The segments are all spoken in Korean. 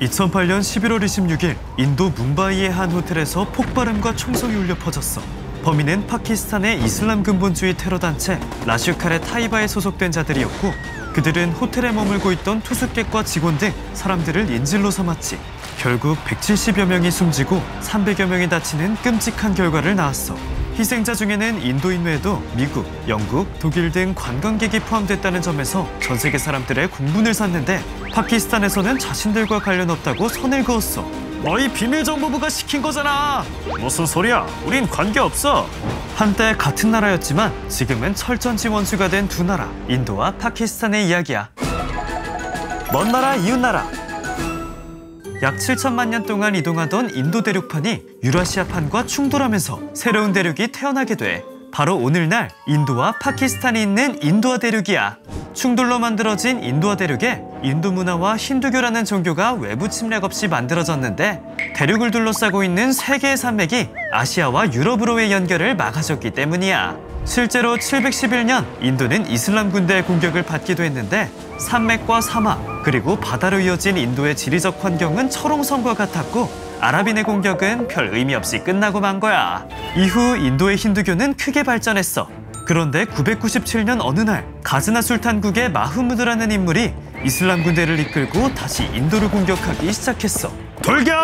2008년 11월 26일 인도 뭄바이의 한 호텔에서 폭발음과 총성이 울려 퍼졌어. 범인은 파키스탄의 이슬람 근본주의 테러 단체 라슈카레 타이바에 소속된 자들이었고, 그들은 호텔에 머물고 있던 투숙객과 직원 등 사람들을 인질로 삼았지. 결국 170여 명이 숨지고 300여 명이 다치는 끔찍한 결과를 낳았어. 희생자 중에는 인도인 외에도 미국, 영국, 독일 등 관광객이 포함됐다는 점에서 전 세계 사람들의 공분을 샀는데, 파키스탄에서는 자신들과 관련 없다고 선을 그었어. 너희 비밀정보부가 시킨 거잖아. 무슨 소리야? 우린 관계없어. 한때 같은 나라였지만 지금은 철전지 원수가 된 두 나라, 인도와 파키스탄의 이야기야. 먼 나라 이웃나라. 약 7천만 년 동안 이동하던 인도 대륙판이 유라시아판과 충돌하면서 새로운 대륙이 태어나게 돼. 바로 오늘날 인도와 파키스탄이 있는 인도아 대륙이야. 충돌로 만들어진 인도아 대륙에 인도 문화와 힌두교라는 종교가 외부 침략 없이 만들어졌는데, 대륙을 둘러싸고 있는 세 개의 산맥이 아시아와 유럽으로의 연결을 막아줬기 때문이야. 실제로 711년 인도는 이슬람 군대의 공격을 받기도 했는데, 산맥과 사막 그리고 바다로 이어진 인도의 지리적 환경은 철옹성과 같았고, 아랍인의 공격은 별 의미 없이 끝나고 만 거야. 이후 인도의 힌두교는 크게 발전했어. 그런데 997년 어느 날 가즈나 술탄국의 마흐무드라는 인물이 이슬람 군대를 이끌고 다시 인도를 공격하기 시작했어. 돌격!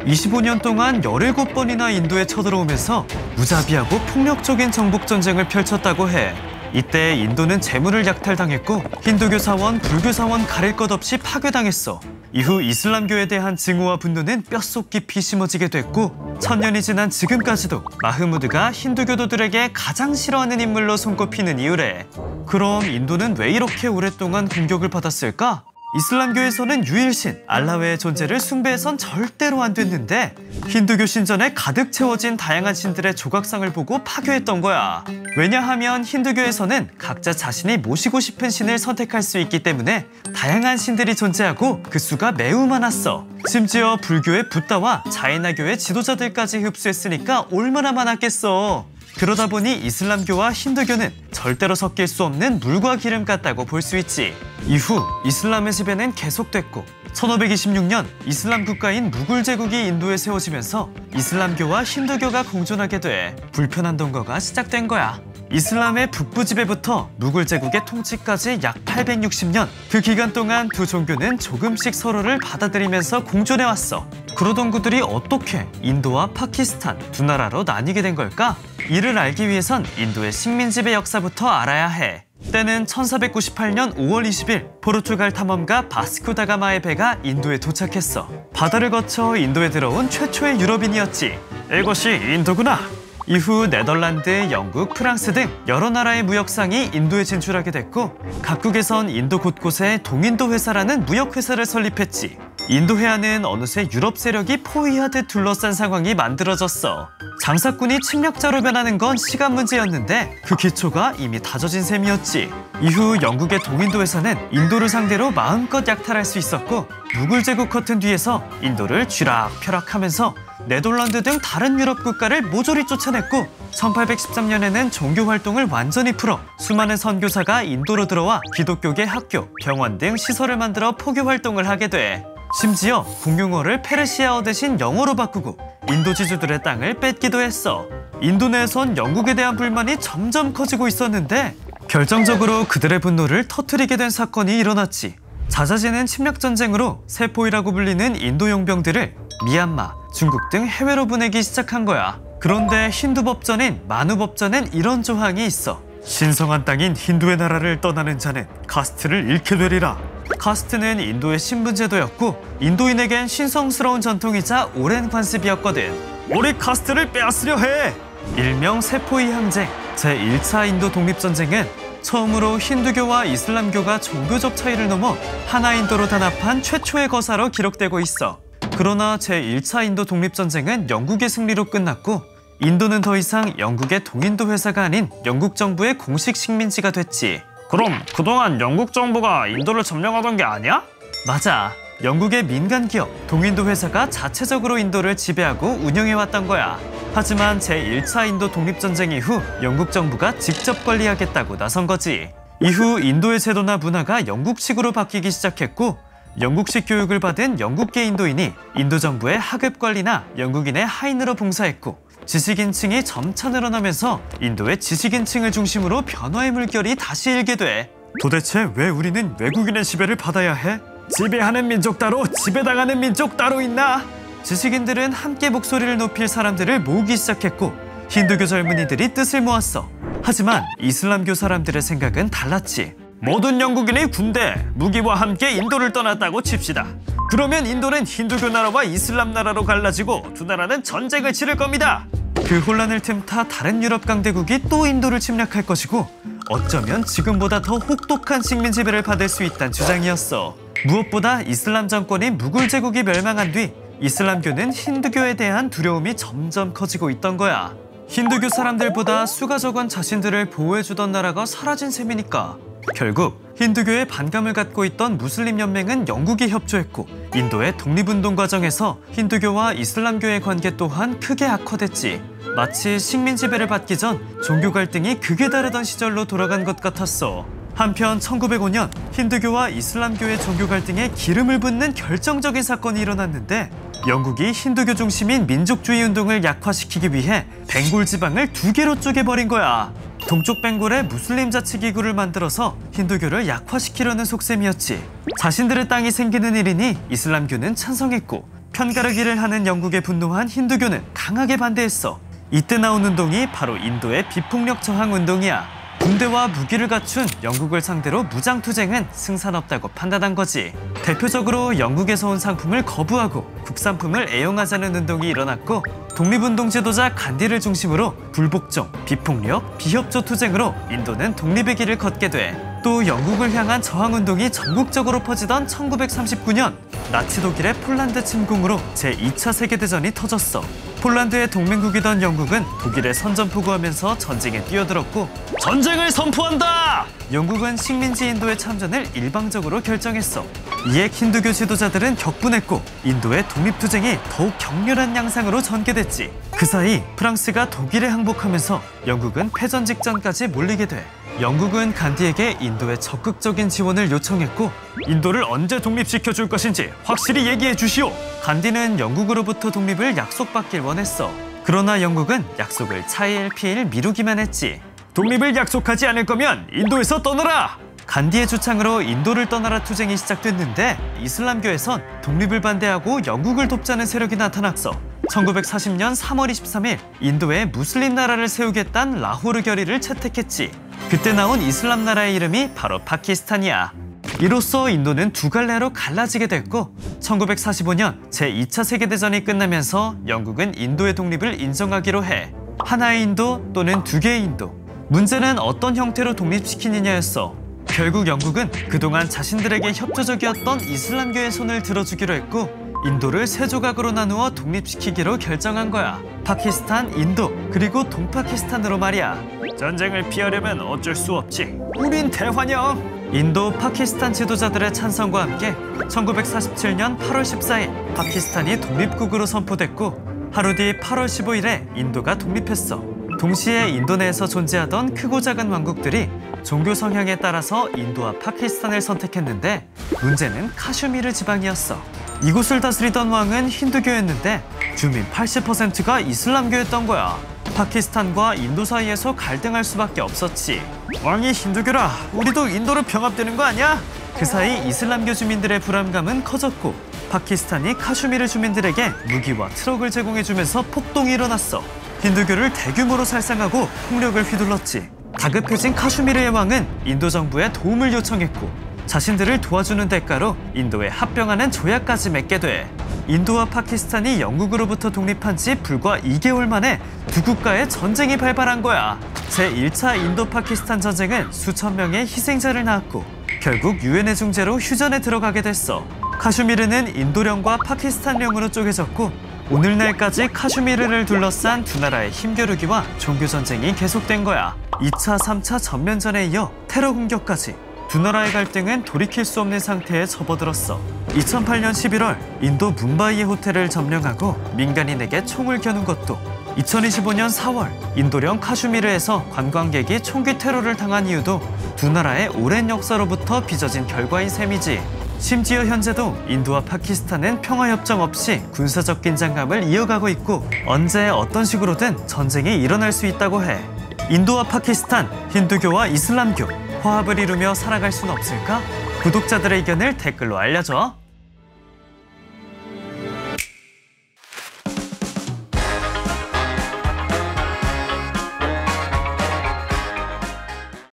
25년 동안 17번이나 인도에 쳐들어오면서 무자비하고 폭력적인 정복전쟁을 펼쳤다고 해. 이때 인도는 재물을 약탈당했고, 힌두교 사원, 불교 사원 가릴 것 없이 파괴당했어. 이후 이슬람교에 대한 증오와 분노는 뼛속 깊이 심어지게 됐고, 1000년이 지난 지금까지도 마흐무드가 힌두교도들에게 가장 싫어하는 인물로 손꼽히는 이유래. 그럼 인도는 왜 이렇게 오랫동안 공격을 받았을까? 이슬람교에서는 유일신 알라흐의 존재를 숭배해선 절대로 안 됐는데, 힌두교 신전에 가득 채워진 다양한 신들의 조각상을 보고 파괴했던 거야. 왜냐하면 힌두교에서는 각자 자신이 모시고 싶은 신을 선택할 수 있기 때문에 다양한 신들이 존재하고 그 수가 매우 많았어. 심지어 불교의 붓다와 자이나교의 지도자들까지 흡수했으니까 얼마나 많았겠어. 그러다 보니 이슬람교와 힌두교는 절대로 섞일 수 없는 물과 기름 같다고 볼 수 있지. 이후 이슬람의 지배는 계속됐고, 1526년 이슬람 국가인 무굴 제국이 인도에 세워지면서 이슬람교와 힌두교가 공존하게 돼 불편한 동거가 시작된 거야. 이슬람의 북부 지배부터 무굴 제국의 통치까지 약 860년, 그 기간 동안 두 종교는 조금씩 서로를 받아들이면서 공존해왔어. 그러던 그들이 어떻게 인도와 파키스탄 두 나라로 나뉘게 된 걸까? 이를 알기 위해선 인도의 식민 지배 역사부터 알아야 해. 때는 1498년 5월 20일 포르투갈 탐험가 바스코 다가마의 배가 인도에 도착했어. 바다를 거쳐 인도에 들어온 최초의 유럽인이었지. 이곳이 인도구나. 이후 네덜란드, 영국, 프랑스 등 여러 나라의 무역상이 인도에 진출하게 됐고, 각국에선 인도 곳곳에 동인도 회사라는 무역회사를 설립했지. 인도 해안은 어느새 유럽 세력이 포위하듯 둘러싼 상황이 만들어졌어. 장사꾼이 침략자로 변하는 건 시간 문제였는데 그 기초가 이미 다져진 셈이었지. 이후 영국의 동인도 회사는 인도를 상대로 마음껏 약탈할 수 있었고, 무굴 제국 커튼 뒤에서 인도를 쥐락펴락하면서 네덜란드 등 다른 유럽 국가를 모조리 쫓아냈고, 1813년에는 종교 활동을 완전히 풀어 수많은 선교사가 인도로 들어와 기독교계 학교, 병원 등 시설을 만들어 포교 활동을 하게 돼. 심지어 공용어를 페르시아어 대신 영어로 바꾸고 인도 지주들의 땅을 뺏기도 했어. 인도 내에선 영국에 대한 불만이 점점 커지고 있었는데, 결정적으로 그들의 분노를 터뜨리게 된 사건이 일어났지. 잦아지는 침략전쟁으로 세포이라고 불리는 인도 용병들을 미얀마, 중국 등 해외로 보내기 시작한 거야. 그런데 힌두 법전인 마누 법전엔 이런 조항이 있어. 신성한 땅인 힌두의 나라를 떠나는 자는 카스트를 잃게 되리라. 카스트는 인도의 신분제도였고, 인도인에겐 신성스러운 전통이자 오랜 관습이었거든. 우리 카스트를 빼앗으려 해! 일명 세포이 항쟁, 제1차 인도 독립전쟁은 처음으로 힌두교와 이슬람교가 종교적 차이를 넘어 하나 인도로 단합한 최초의 거사로 기록되고 있어. 그러나 제1차 인도 독립전쟁은 영국의 승리로 끝났고, 인도는 더 이상 영국의 동인도 회사가 아닌 영국 정부의 공식 식민지가 됐지. 그럼 그동안 영국 정부가 인도를 점령하던 게 아니야? 맞아. 영국의 민간 기업 동인도 회사가 자체적으로 인도를 지배하고 운영해왔던 거야. 하지만 제1차 인도 독립전쟁 이후 영국 정부가 직접 관리하겠다고 나선 거지. 이후 인도의 제도나 문화가 영국식으로 바뀌기 시작했고, 영국식 교육을 받은 영국계 인도인이 인도 정부의 하급 관리나 영국인의 하인으로 봉사했고, 지식인층이 점차 늘어나면서 인도의 지식인층을 중심으로 변화의 물결이 다시 일게 돼. 도대체 왜 우리는 외국인의 지배를 받아야 해? 지배하는 민족 따로, 지배당하는 민족 따로 있나? 지식인들은 함께 목소리를 높일 사람들을 모으기 시작했고, 힌두교 젊은이들이 뜻을 모았어. 하지만 이슬람교 사람들의 생각은 달랐지. 모든 영국인이 군대, 무기와 함께 인도를 떠났다고 칩시다. 그러면 인도는 힌두교 나라와 이슬람 나라로 갈라지고 두 나라는 전쟁을 치를 겁니다. 그 혼란을 틈타 다른 유럽 강대국이 또 인도를 침략할 것이고, 어쩌면 지금보다 더 혹독한 식민 지배를 받을 수 있다는 주장이었어. 무엇보다 이슬람 정권인 무굴 제국이 멸망한 뒤 이슬람교는 힌두교에 대한 두려움이 점점 커지고 있던 거야. 힌두교 사람들보다 수가 적은 자신들을 보호해주던 나라가 사라진 셈이니까. 결국 힌두교에 반감을 갖고 있던 무슬림 연맹은 영국에 협조했고, 인도의 독립운동 과정에서 힌두교와 이슬람교의 관계 또한 크게 악화됐지. 마치 식민 지배를 받기 전 종교 갈등이 극에 다르던 시절로 돌아간 것 같았어. 한편 1905년 힌두교와 이슬람교의 종교 갈등에 기름을 붓는 결정적인 사건이 일어났는데, 영국이 힌두교 중심인 민족주의 운동을 약화시키기 위해 벵골 지방을 두 개로 쪼개버린 거야. 동쪽 벵골에 무슬림 자치기구를 만들어서 힌두교를 약화시키려는 속셈이었지. 자신들의 땅이 생기는 일이니 이슬람교는 찬성했고, 편가르기를 하는 영국에 분노한 힌두교는 강하게 반대했어. 이때 나온 운동이 바로 인도의 비폭력 저항 운동이야. 군대와 무기를 갖춘 영국을 상대로 무장투쟁은 승산 없다고 판단한 거지. 대표적으로 영국에서 온 상품을 거부하고 국산품을 애용하자는 운동이 일어났고, 독립운동 지도자 간디를 중심으로 불복종, 비폭력, 비협조 투쟁으로 인도는 독립의 길을 걷게 돼. 또 영국을 향한 저항운동이 전국적으로 퍼지던 1939년 나치 독일의 폴란드 침공으로 제2차 세계대전이 터졌어. 폴란드의 동맹국이던 영국은 독일에 선전포고하면서 전쟁에 뛰어들었고, 전쟁을 선포한다! 영국은 식민지 인도의 참전을 일방적으로 결정했어. 이에 힌두교 지도자들은 격분했고, 인도의 독립투쟁이 더욱 격렬한 양상으로 전개됐지. 그 사이 프랑스가 독일에 항복하면서 영국은 패전 직전까지 몰리게 돼. 영국은 간디에게 인도의 적극적인 지원을 요청했고, 인도를 언제 독립시켜 줄 것인지 확실히 얘기해 주시오. 간디는 영국으로부터 독립을 약속받길 원했어. 그러나 영국은 약속을 차일 피일 미루기만 했지. 독립을 약속하지 않을 거면 인도에서 떠나라! 간디의 주창으로 인도를 떠나라 투쟁이 시작됐는데, 이슬람교에선 독립을 반대하고 영국을 돕자는 세력이 나타났어. 1940년 3월 23일 인도에 무슬림 나라를 세우겠다는 라호르 결의를 채택했지. 그때 나온 이슬람 나라의 이름이 바로 파키스탄이야. 이로써 인도는 두 갈래로 갈라지게 됐고, 1945년 제2차 세계대전이 끝나면서 영국은 인도의 독립을 인정하기로 해. 하나의 인도 또는 두 개의 인도. 문제는 어떤 형태로 독립시키느냐였어. 결국 영국은 그동안 자신들에게 협조적이었던 이슬람교의 손을 들어주기로 했고, 인도를 세 조각으로 나누어 독립시키기로 결정한 거야. 파키스탄, 인도, 그리고 동파키스탄으로 말이야. 전쟁을 피하려면 어쩔 수 없지. 우린 대환영! 인도, 파키스탄 지도자들의 찬성과 함께 1947년 8월 14일 파키스탄이 독립국으로 선포됐고, 하루 뒤 8월 15일에 인도가 독립했어. 동시에 인도 내에서 존재하던 크고 작은 왕국들이 종교 성향에 따라서 인도와 파키스탄을 선택했는데, 문제는 카슈미르 지방이었어. 이곳을 다스리던 왕은 힌두교였는데 주민 80%가 이슬람교였던 거야. 파키스탄과 인도 사이에서 갈등할 수밖에 없었지. 왕이 힌두교라, 우리도 인도로 병합되는 거 아니야? 그 사이 이슬람교 주민들의 불안감은 커졌고, 파키스탄이 카슈미르 주민들에게 무기와 트럭을 제공해주면서 폭동이 일어났어. 힌두교를 대규모로 살상하고 폭력을 휘둘렀지. 다급해진 카슈미르의 왕은 인도 정부에 도움을 요청했고, 자신들을 도와주는 대가로 인도에 합병하는 조약까지 맺게 돼. 인도와 파키스탄이 영국으로부터 독립한 지 불과 2개월 만에 두 국가의 전쟁이 발발한 거야. 제1차 인도-파키스탄 전쟁은 수천 명의 희생자를 낳았고, 결국 유엔의 중재로 휴전에 들어가게 됐어. 카슈미르는 인도령과 파키스탄령으로 쪼개졌고, 오늘날까지 카슈미르를 둘러싼 두 나라의 힘겨루기와 종교전쟁이 계속된 거야. 2차, 3차 전면전에 이어 테러 공격까지. 두 나라의 갈등은 돌이킬 수 없는 상태에 접어들었어. 2008년 11월 인도 뭄바이의 호텔을 점령하고 민간인에게 총을 겨눈 것도, 2025년 4월 인도령 카슈미르에서 관광객이 총기 테러를 당한 이유도 두 나라의 오랜 역사로부터 빚어진 결과인 셈이지. 심지어 현재도 인도와 파키스탄은 평화협정 없이 군사적 긴장감을 이어가고 있고 언제 어떤 식으로든 전쟁이 일어날 수 있다고 해. 인도와 파키스탄, 힌두교와 이슬람교, 화합을 이루며 살아갈 순 없을까? 구독자들의 의견을 댓글로 알려줘.